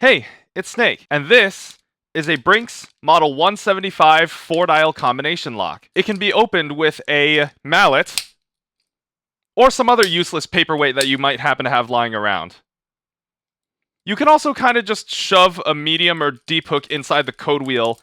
Hey, it's Snake, and this is a Brinks Model 175 4-dial combination lock. It can be opened with a mallet or some other useless paperweight that you might happen to have lying around. You can also kind of just shove a medium or deep hook inside the code wheel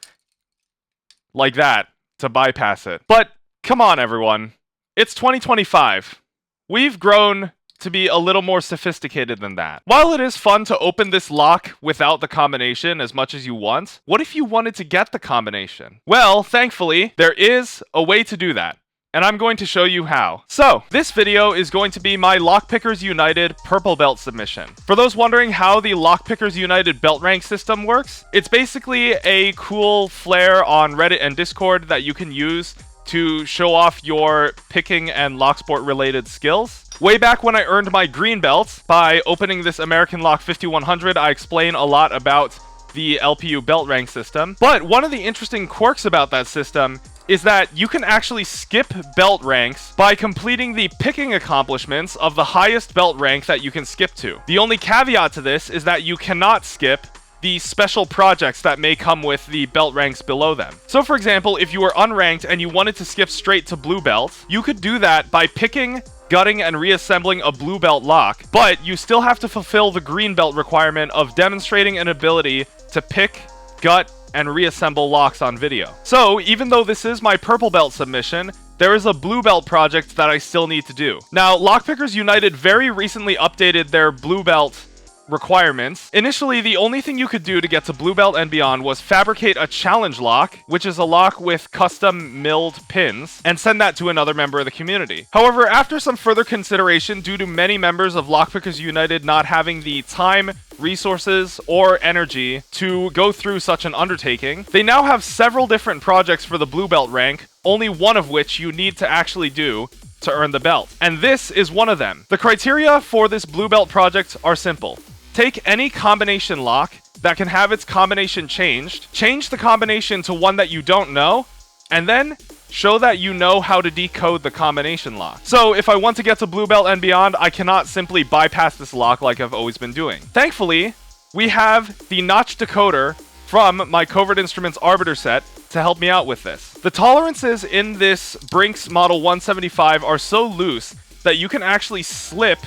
like that to bypass it. But come on, everyone. It's 2025. We've grown to be a little more sophisticated than that. While it is fun to open this lock without the combination as much as you want, what if you wanted to get the combination? Well, thankfully, there is a way to do that, and I'm going to show you how. So, this video is going to be my Lockpickers United Purple Belt submission. For those wondering how the Lockpickers United belt rank system works, it's basically a cool flare on Reddit and Discord that you can use to show off your picking and locksport related skills. Way back when I earned my green belt by opening this American Lock 5100, I explain a lot about the LPU belt rank system. But one of the interesting quirks about that system is that you can actually skip belt ranks by completing the picking accomplishments of the highest belt rank that you can skip to. The only caveat to this is that you cannot skip the special projects that may come with the belt ranks below them. So for example, if you were unranked and you wanted to skip straight to blue belt, you could do that by picking, gutting, and reassembling a blue belt lock, but you still have to fulfill the green belt requirement of demonstrating an ability to pick, gut, and reassemble locks on video. So even though this is my purple belt submission, there is a blue belt project that I still need to do. Now, Lockpickers United very recently updated their blue belt requirements. Initially, the only thing you could do to get to blue belt and beyond was fabricate a challenge lock, which is a lock with custom milled pins, and send that to another member of the community. However, after some further consideration due to many members of Lockpickers United not having the time, resources, or energy to go through such an undertaking, they now have several different projects for the blue belt rank, only one of which you need to actually do to earn the belt. And this is one of them. The criteria for this blue belt project are simple. Take any combination lock that can have its combination changed, change the combination to one that you don't know, and then show that you know how to decode the combination lock. So if I want to get to blue belt and beyond, I cannot simply bypass this lock like I've always been doing. Thankfully, we have the notch decoder from my Covert Instruments Arbiter set to help me out with this. The tolerances in this Brinks Model 175 are so loose that you can actually slip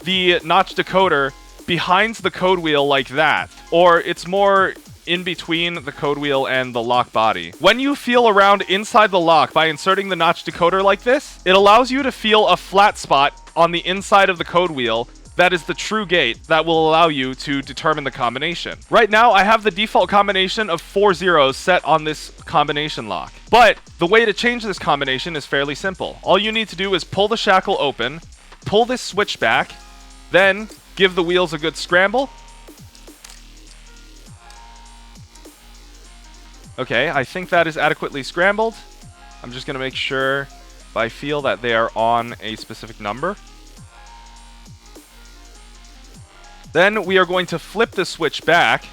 the notch decoder behind the code wheel like that, or it's more in between the code wheel and the lock body. When you feel around inside the lock by inserting the notch decoder like this, it allows you to feel a flat spot on the inside of the code wheel that is the true gate that will allow you to determine the combination. Right now, I have the default combination of 4 zeros set on this combination lock. But the way to change this combination is fairly simple. All you need to do is pull the shackle open, pull this switch back, then give the wheels a good scramble. Okay, I think that is adequately scrambled. I'm just going to make sure if I feel that they are on a specific number. Then we are going to flip the switch back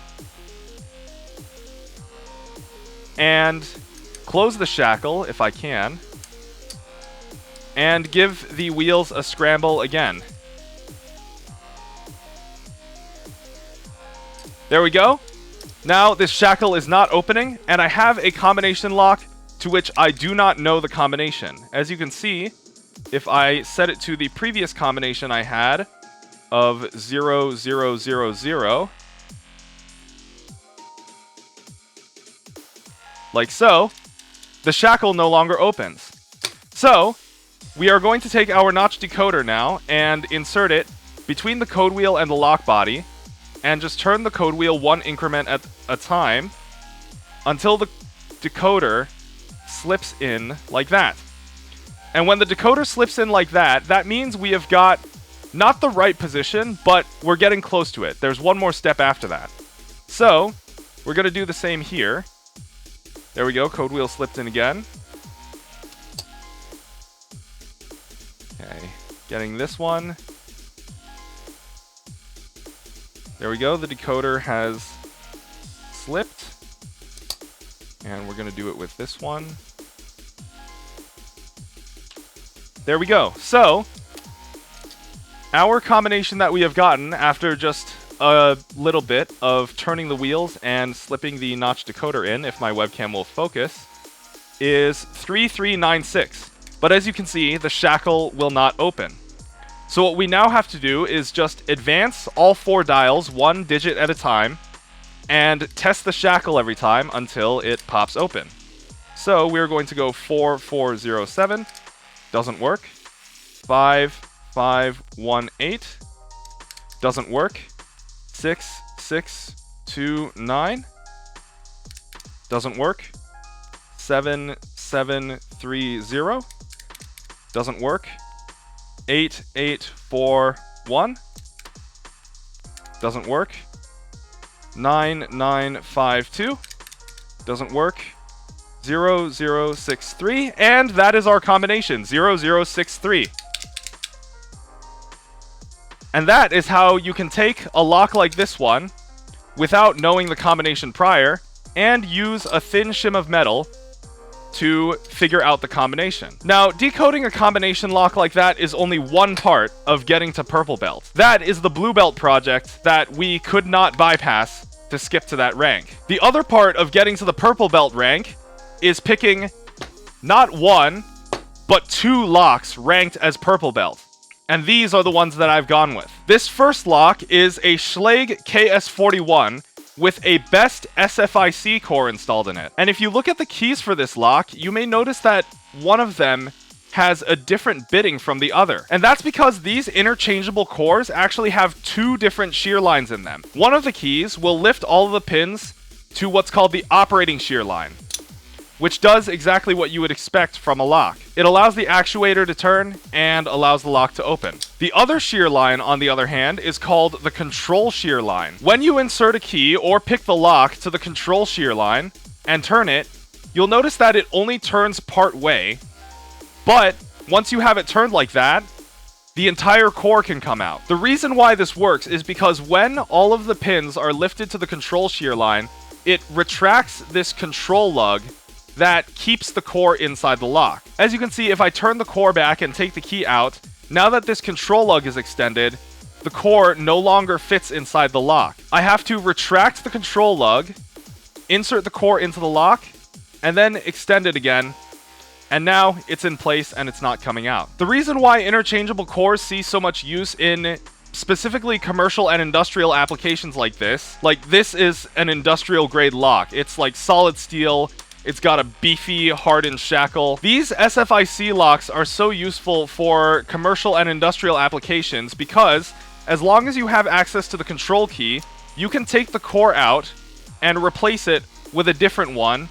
and close the shackle if I can, and give the wheels a scramble again. There we go. Now this shackle is not opening, and I have a combination lock to which I do not know the combination. As you can see, if I set it to the previous combination I had of 0, 0, 0, 0, like so, the shackle no longer opens. So we are going to take our notch decoder now and insert it between the code wheel and the lock body, and just turn the code wheel one increment at a time until the decoder slips in like that. And when the decoder slips in like that, that means we have got not the right position, but we're getting close to it. There's one more step after that. So we're going to do the same here. There we go, code wheel slipped in again. Okay, getting this one. There we go, the decoder has slipped. And we're going to do it with this one. There we go. So our combination that we have gotten after just a little bit of turning the wheels and slipping the notch decoder in, if my webcam will focus, is 3396. But as you can see, the shackle will not open. So what we now have to do is just advance all 4 dials 1 digit at a time and test the shackle every time until it pops open. So we're going to go 4407, doesn't work. 5518, doesn't work. 6629, doesn't work. 7730, doesn't work. 8841, doesn't work. 9952, doesn't work. 0063, and that is our combination, 0063. And that is how you can take a lock like this one without knowing the combination prior and use a thin shim of metal to figure out the combination. Now, decoding a combination lock like that is only one part of getting to Purple Belt. That is the Blue Belt project that we could not bypass to skip to that rank. The other part of getting to the Purple Belt rank is picking not 1, but 2 locks ranked as Purple Belt. And these are the ones that I've gone with. This first lock is a Schlage KS41 with a best SFIC core installed in it. And if you look at the keys for this lock, you may notice that one of them has a different bitting from the other. And that's because these interchangeable cores actually have 2 different shear lines in them. One of the keys will lift all of the pins to what's called the operating shear line, which does exactly what you would expect from a lock. It allows the actuator to turn and allows the lock to open. The other shear line, on the other hand, is called the control shear line. When you insert a key or pick the lock to the control shear line and turn it, you'll notice that it only turns part way, but once you have it turned like that, the entire core can come out. The reason why this works is because when all of the pins are lifted to the control shear line, it retracts this control lug that keeps the core inside the lock. As you can see, if I turn the core back and take the key out, now that this control lug is extended, the core no longer fits inside the lock. I have to retract the control lug, insert the core into the lock, and then extend it again, and now it's in place and it's not coming out. The reason why interchangeable cores see so much use in specifically commercial and industrial applications like this is an industrial grade lock. It's like solid steel. It's got a beefy, hardened shackle. These SFIC locks are so useful for commercial and industrial applications because as long as you have access to the control key, you can take the core out and replace it with a different one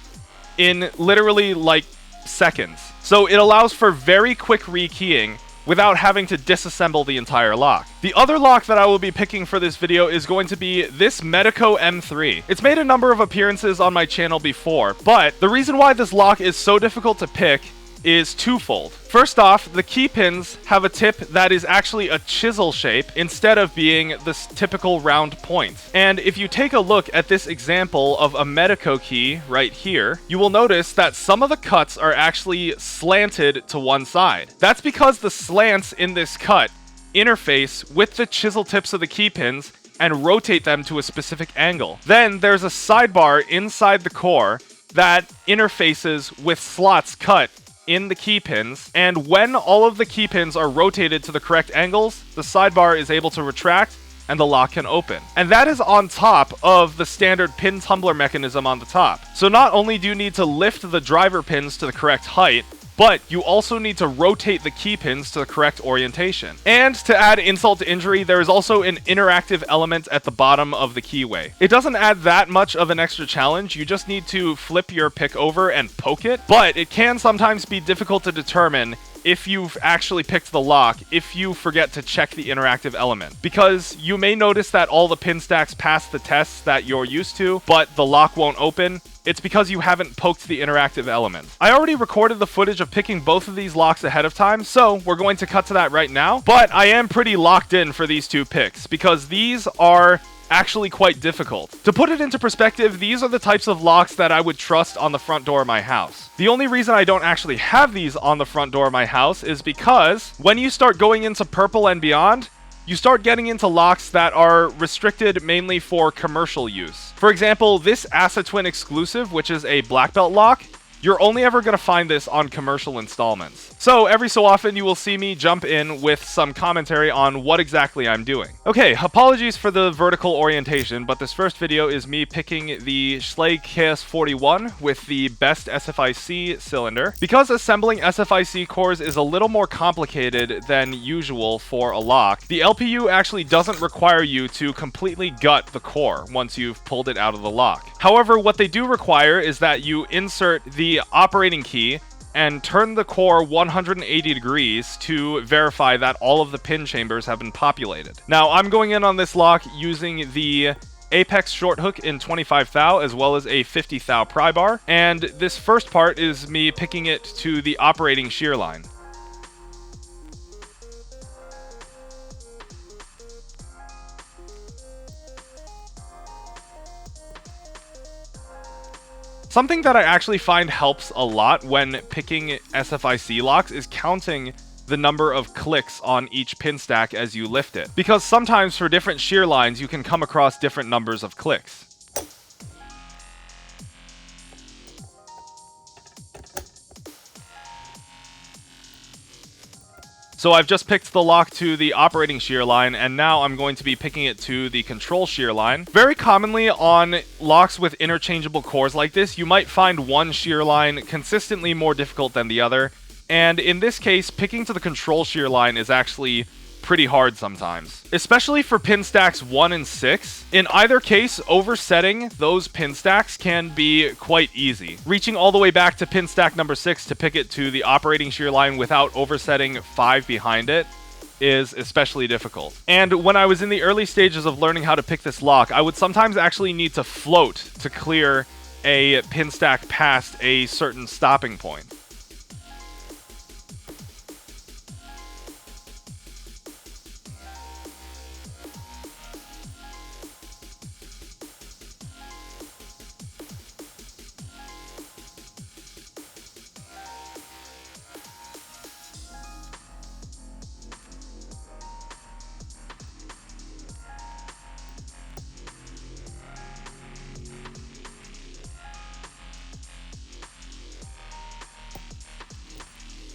in literally like seconds. So it allows for very quick rekeying without having to disassemble the entire lock. The other lock that I will be picking for this video is going to be this Medeco M3. It's made a number of appearances on my channel before, but the reason why this lock is so difficult to pick is twofold. First off, the key pins have a tip that is actually a chisel shape instead of being this typical round point. And if you take a look at this example of a Medeco key right here, you will notice that some of the cuts are actually slanted to one side. That's because the slants in this cut interface with the chisel tips of the key pins and rotate them to a specific angle. Then there's a sidebar inside the core that interfaces with slots cut in the key pins, and when all of the key pins are rotated to the correct angles, the sidebar is able to retract and the lock can open. And that is on top of the standard pin tumbler mechanism on the top. So not only do you need to lift the driver pins to the correct height, but you also need to rotate the key pins to the correct orientation. And to add insult to injury, there is also an interactive element at the bottom of the keyway. It doesn't add that much of an extra challenge, you just need to flip your pick over and poke it, but it can sometimes be difficult to determine if you've actually picked the lock if you forget to check the interactive element. Because you may notice that all the pin stacks pass the tests that you're used to, but the lock won't open. It's because you haven't poked the interactive element. I already recorded the footage of picking both of these locks ahead of time, so we're going to cut to that right now. But I am pretty locked in for these two picks, because these are actually quite difficult. To put it into perspective, these are the types of locks that I would trust on the front door of my house. The only reason I don't actually have these on the front door of my house is because when you start going into purple and beyond, you start getting into locks that are restricted mainly for commercial use. For example, this Acetwin exclusive, which is a black belt lock, you're only ever going to find this on commercial installments. So every so often you will see me jump in with some commentary on what exactly I'm doing. Okay, apologies for the vertical orientation, but this first video is me picking the Schlage KS41 with the best SFIC cylinder. Because assembling SFIC cores is a little more complicated than usual for a lock, the LPU actually doesn't require you to completely gut the core once you've pulled it out of the lock. However, what they do require is that you insert the operating key and turn the core 180 degrees to verify that all of the pin chambers have been populated. Now, I'm going in on this lock using the Apex short hook in 25 thou as well as a 50 thou pry bar, and this first part is me picking it to the operating shear line. Something that I actually find helps a lot when picking SFIC locks is counting the number of clicks on each pin stack as you lift it. Because sometimes for different shear lines, you can come across different numbers of clicks. So I've just picked the lock to the operating shear line, and now I'm going to be picking it to the control shear line. Very commonly on locks with interchangeable cores like this, you might find one shear line consistently more difficult than the other, and in this case, picking to the control shear line is actually pretty hard sometimes. Especially for pin stacks 1 and 6. In either case, oversetting those pin stacks can be quite easy. Reaching all the way back to pin stack number 6 to pick it to the operating shear line without oversetting 5 behind it is especially difficult. And when I was in the early stages of learning how to pick this lock, I would sometimes actually need to float to clear a pin stack past a certain stopping point.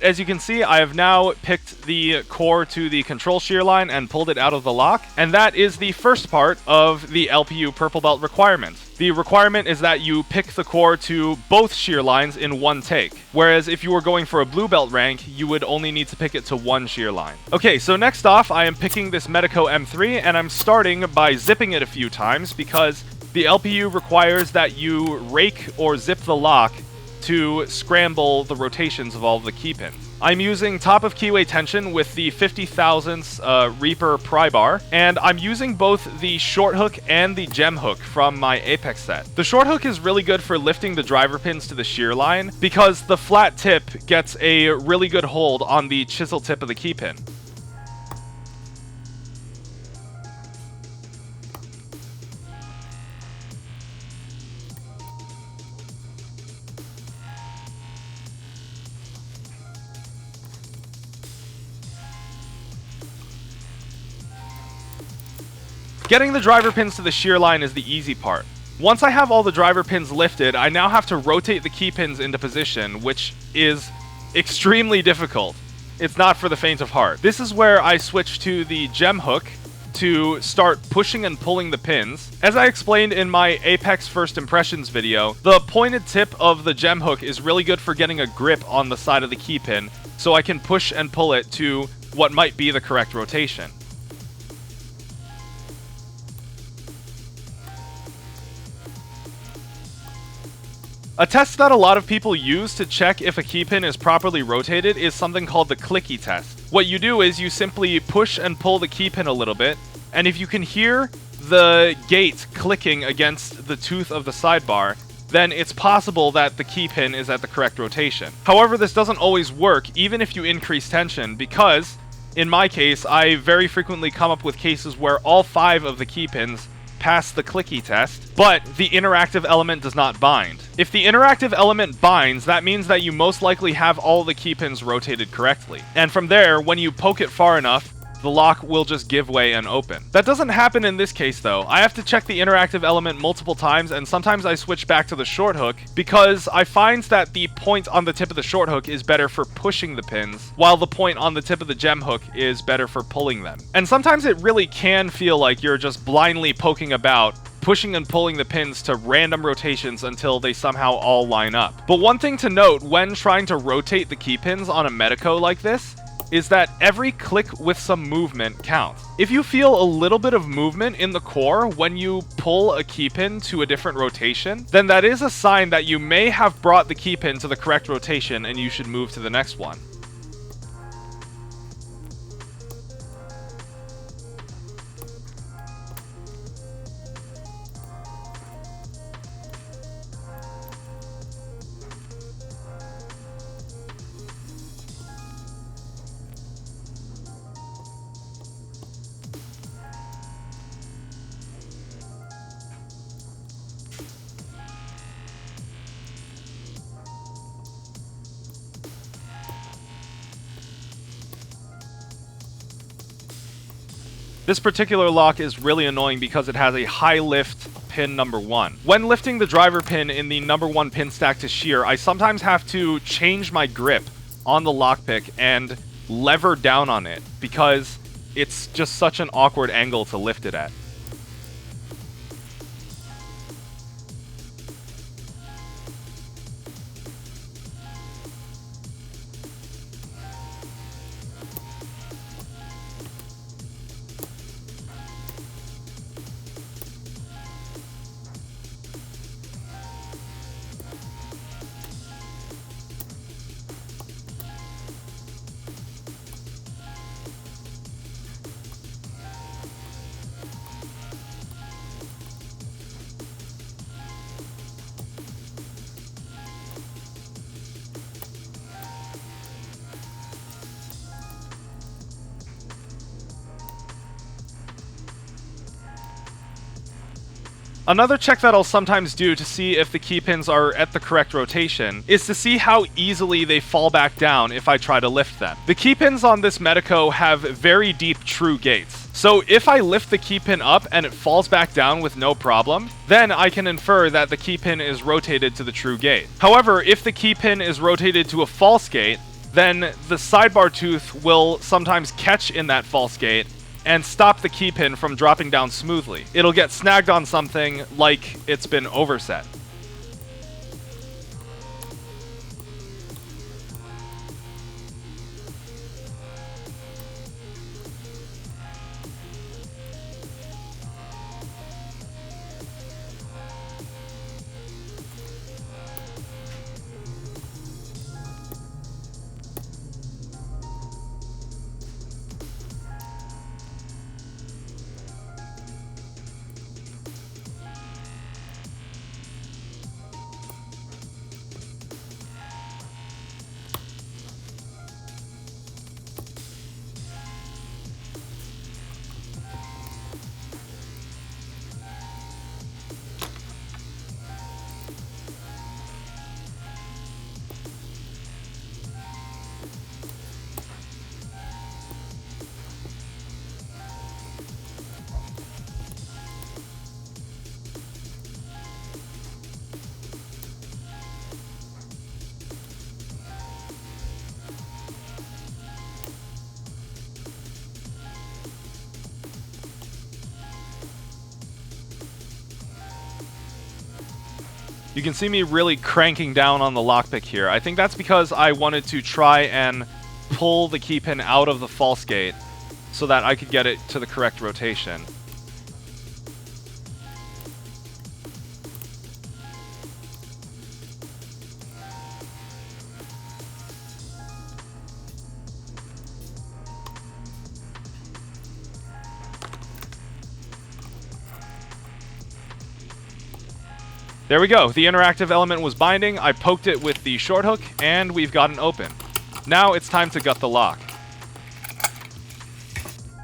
As you can see, I have now picked the core to the control shear line and pulled it out of the lock, and that is the first part of the LPU Purple Belt requirement. The requirement is that you pick the core to both shear lines in one take, whereas if you were going for a blue belt rank, you would only need to pick it to one shear line. Okay, so next off, I am picking this Medeco M3, and I'm starting by zipping it a few times because the LPU requires that you rake or zip the lock to scramble the rotations of all of the key pins. I'm using top of keyway tension with the 50 thousandths Reaper pry bar, and I'm using both the short hook and the gem hook from my Apex set. The short hook is really good for lifting the driver pins to the shear line because the flat tip gets a really good hold on the chisel tip of the key pin. Getting the driver pins to the shear line is the easy part. Once I have all the driver pins lifted, I now have to rotate the key pins into position, which is extremely difficult. It's not for the faint of heart. This is where I switch to the gem hook to start pushing and pulling the pins. As I explained in my Apex First Impressions video, the pointed tip of the gem hook is really good for getting a grip on the side of the key pin, so I can push and pull it to what might be the correct rotation. A test that a lot of people use to check if a key pin is properly rotated is something called the clicky test. What you do is you simply push and pull the key pin a little bit, and if you can hear the gate clicking against the tooth of the sidebar, then it's possible that the key pin is at the correct rotation. However, this doesn't always work, even if you increase tension, because, in my case, I very frequently come up with cases where all 5 of the key pins pass the clicky test, but the interactive element does not bind. If the interactive element binds, that means that you most likely have all the key pins rotated correctly. And from there, when you poke it far enough, the lock will just give way and open. That doesn't happen in this case though. I have to check the interactive element multiple times, and sometimes I switch back to the short hook because I find that the point on the tip of the short hook is better for pushing the pins, while the point on the tip of the gem hook is better for pulling them. And sometimes it really can feel like you're just blindly poking about, pushing and pulling the pins to random rotations until they somehow all line up. But one thing to note when trying to rotate the key pins on a Medeco like this is that every click with some movement counts. If you feel a little bit of movement in the core when you pull a key pin to a different rotation, then that is a sign that you may have brought the key pin to the correct rotation and you should move to the next one. This particular lock is really annoying because it has a high lift pin number 1. When lifting the driver pin in the number 1 pin stack to shear, I sometimes have to change my grip on the lockpick and lever down on it because it's just such an awkward angle to lift it at. Another check that I'll sometimes do to see if the key pins are at the correct rotation is to see how easily they fall back down if I try to lift them. The key pins on this Medeco have very deep true gates. So if I lift the key pin up and it falls back down with no problem, then I can infer that the key pin is rotated to the true gate. However, if the key pin is rotated to a false gate, then the sidebar tooth will sometimes catch in that false gate and stop the key pin from dropping down smoothly. It'll get snagged on something like it's been overset. You can see me really cranking down on the lockpick here. I think that's because I wanted to try and pull the key pin out of the false gate so that I could get it to the correct rotation. There we go. The interactive element was binding. I poked it with the short hook, and we've got an open. Now it's time to gut the lock.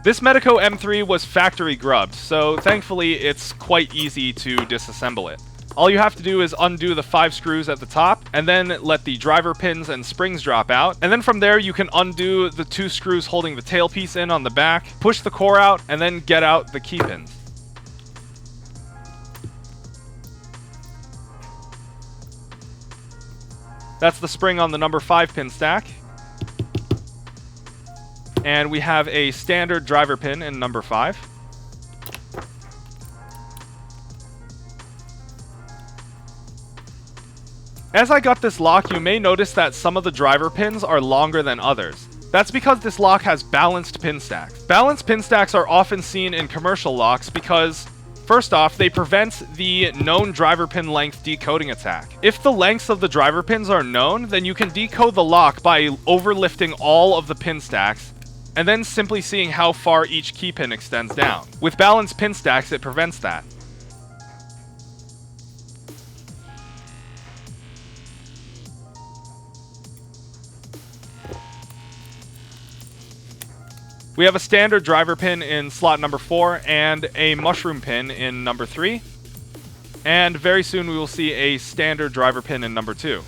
This Medeco M3 was factory grubbed, so thankfully it's quite easy to disassemble it. all you have to do is undo the 5 screws at the top, and then let the driver pins and springs drop out. And then from there, you can undo the 2 screws holding the tailpiece in on the back, push the core out, and then get out the key pins. That's the spring on the number 5 pin stack. And we have a standard driver pin in number 5. As I got this lock, you may notice that some of the driver pins are longer than others. That's because this lock has balanced pin stacks. Balanced pin stacks are often seen in commercial locks because, first off, they prevent the known driver pin length decoding attack. If the lengths of the driver pins are known, then you can decode the lock by overlifting all of the pin stacks and then simply seeing how far each key pin extends down. With balanced pin stacks, it prevents that. We have a standard driver pin in slot number 4 and a mushroom pin in number 3. And very soon we will see a standard driver pin in number 2.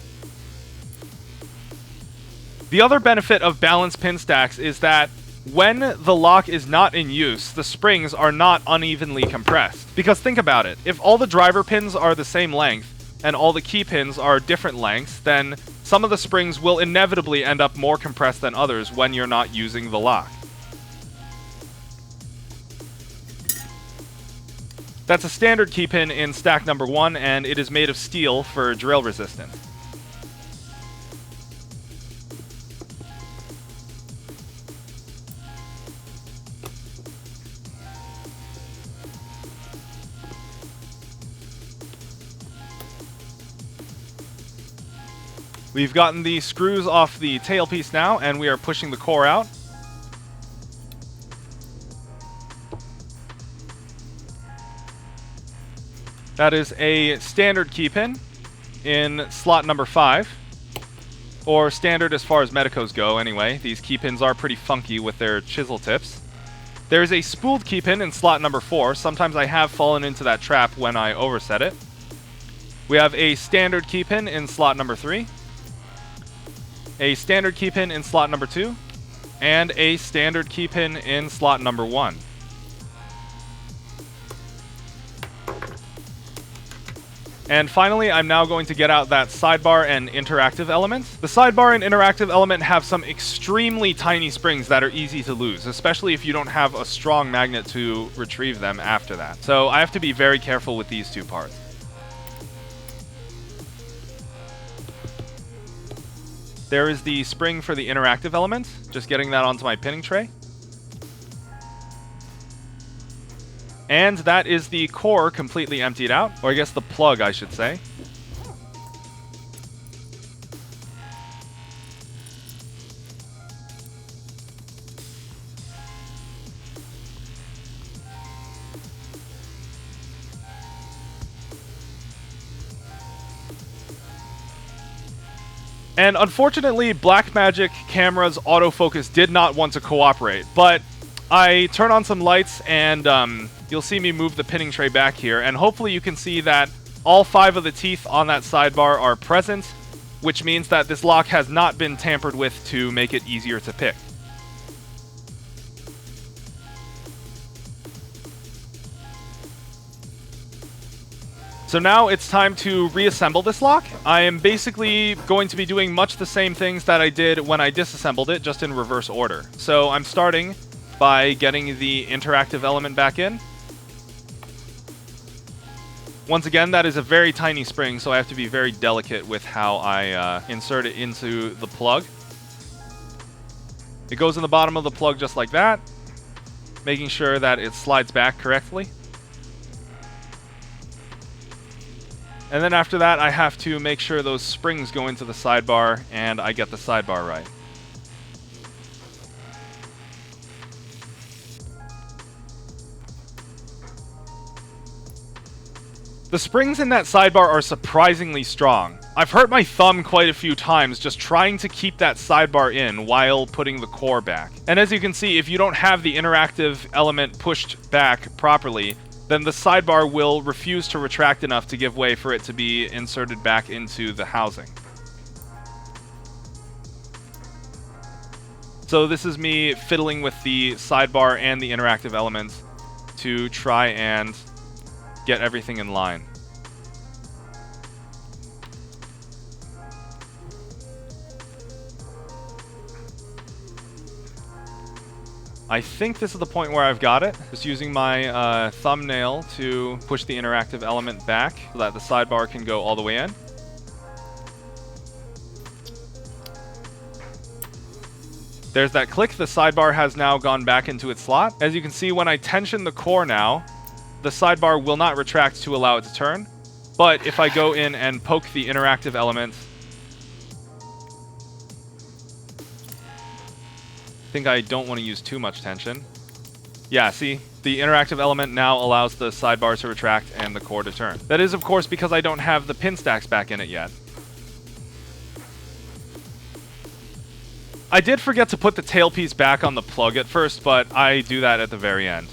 The other benefit of balanced pin stacks is that when the lock is not in use, the springs are not unevenly compressed. Because think about it, if all the driver pins are the same length and all the key pins are different lengths, then some of the springs will inevitably end up more compressed than others when you're not using the lock. That's a standard key pin in stack number 1, and it is made of steel for drill resistance. We've gotten the screws off the tailpiece now, and we are pushing the core out. That is a standard key pin in slot number 5, or standard as far as Medecos go anyway. These key pins are pretty funky with their chisel tips. There is a spooled key pin in slot number 4. Sometimes I have fallen into that trap when I overset it. We have a standard key pin in slot number 3, a standard key pin in slot number 2, and a standard key pin in slot number 1. And finally, I'm now going to get out that sidebar and interactive element. The sidebar and interactive element have some extremely tiny springs that are easy to lose, especially if you don't have a strong magnet to retrieve them after that. So I have to be very careful with these 2 parts. There is the spring for the interactive element, just getting that onto my pinning tray. And that is the core completely emptied out, or I guess the plug, I should say. And unfortunately, Blackmagic camera's autofocus did not want to cooperate, but I turn on some lights and you'll see me move the pinning tray back here, and hopefully you can see that all 5 of the teeth on that sidebar are present, which means that this lock has not been tampered with to make it easier to pick. So now it's time to reassemble this lock. I am basically going to be doing much the same things that I did when I disassembled it, just in reverse order. So I'm starting by getting the interactive element back in. Once again, that is a very tiny spring, so I have to be very delicate with how I insert it into the plug. It goes in the bottom of the plug just like that, making sure that it slides back correctly. And then after that, I have to make sure those springs go into the sidebar and I get the sidebar right. The springs in that sidebar are surprisingly strong. I've hurt my thumb quite a few times just trying to keep that sidebar in while putting the core back. And as you can see, if you don't have the interactive element pushed back properly, then the sidebar will refuse to retract enough to give way for it to be inserted back into the housing. So this is me fiddling with the sidebar and the interactive elements to try and get everything in line. I think this is the point where I've got it. Just using my thumbnail to push the interactive element back so that the sidebar can go all the way in. There's that click. The sidebar has now gone back into its slot. As you can see, when I tension the core now, the sidebar will not retract to allow it to turn. But if I go in and poke the interactive element, I think I don't want to use too much tension. Yeah, see? The interactive element now allows the sidebar to retract and the core to turn. That is, of course, because I don't have the pin stacks back in it yet. I did forget to put the tailpiece back on the plug at first, but I do that at the very end.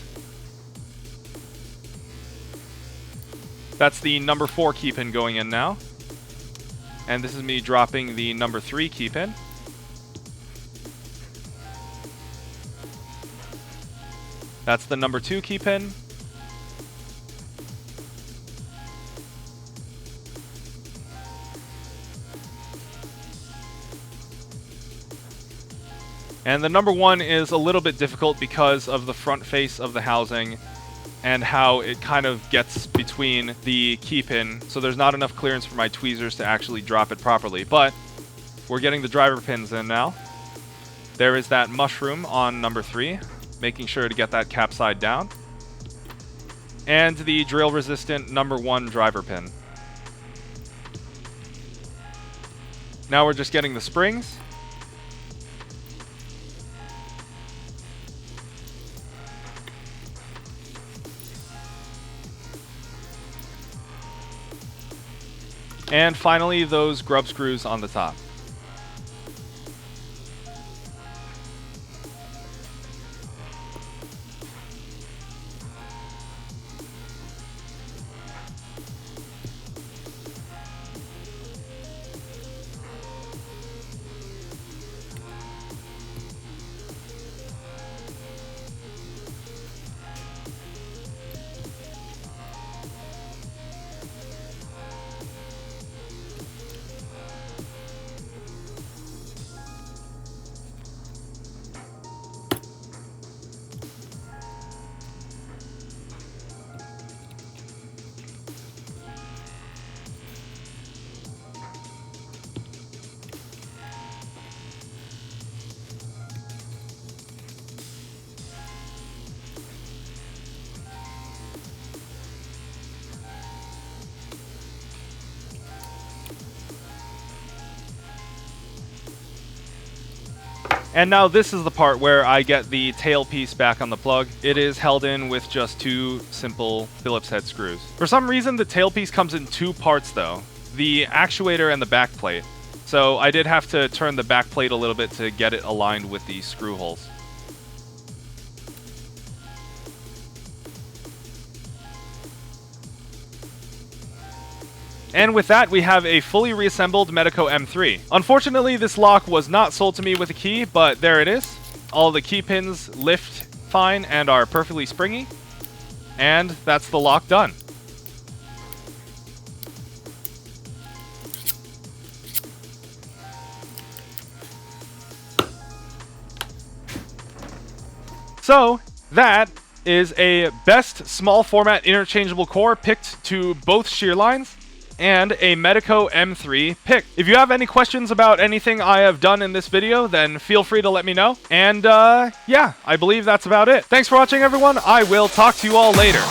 That's the number 4 key pin going in now. And this is me dropping the number 3 key pin. That's the number 2 key pin. And the number 1 is a little bit difficult because of the front face of the housing and how it kind of gets between the key pin, so there's not enough clearance for my tweezers to actually drop it properly. But we're getting the driver pins in now. There is that mushroom on number 3, making sure to get that cap side down. And the drill resistant number 1 driver pin. Now we're just getting the springs. And finally, those grub screws on the top. And now this is the part where I get the tail piece back on the plug. It is held in with just 2 simple Phillips head screws. For some reason, the tail piece comes in 2 parts though, the actuator and the back plate. So I did have to turn the back plate a little bit to get it aligned with the screw holes. And with that, we have a fully reassembled Medeco M3. Unfortunately, this lock was not sold to me with a key, but there it is. All the key pins lift fine and are perfectly springy. And that's the lock done. So, that is a best small format interchangeable core picked to both shear lines, and a Medeco M3 pick. If you have any questions about anything I have done in this video, then feel free to let me know. And yeah, I believe that's about it. Thanks for watching, everyone. I will talk to you all later.